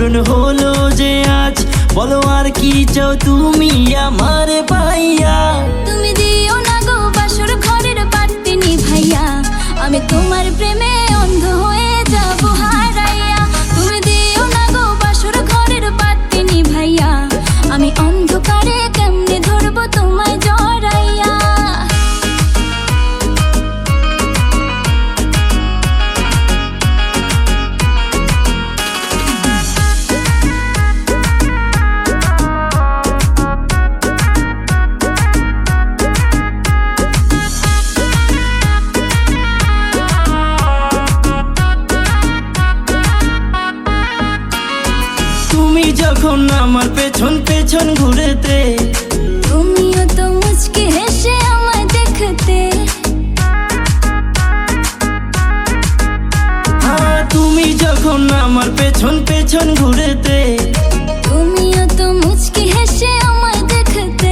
মরণ হলো যে আজ, বলো আর কি চাও তুমি আমার পাইয়া। তুমি দিও না গো বাসর ঘরের বাতি নিভাইয়া, আমি তোমার প্রেমে অন্ধ হয়ে যাব হারাইয়া। তুমি দিও না গো বাসর ঘরের বাতি নিভাইয়া, আমি অন্ধকারে কেমনে ধরবো তোমায় জড়াইয়া। তুমি যখন আমার পেছন পেছন ঘুরেতে, তুমিও তো মুচকি হেসে আমায় দেখতে। তুমি যখন আমার পেছন পেছন ঘুরেতে, তুমিও তো মুচকি হেসে আমায় দেখতে।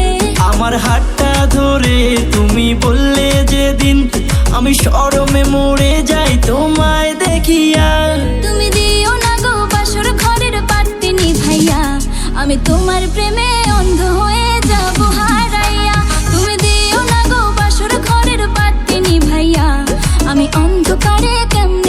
আমার হাতটা ধরে তুমি বললে যেদিন, আমি শরমে মরে যাই তোমায় দেখিয়া। তুমি দিও না গো বাসর ঘরের বাতি নিভাইয়া, আমি তোমার প্রেমে অন্ধ হয়ে যাব হারাইয়া। তুমি দিও না গো বাসর ঘরের বাতি নিভাইয়া, আমি অন্ধকারে কেমনে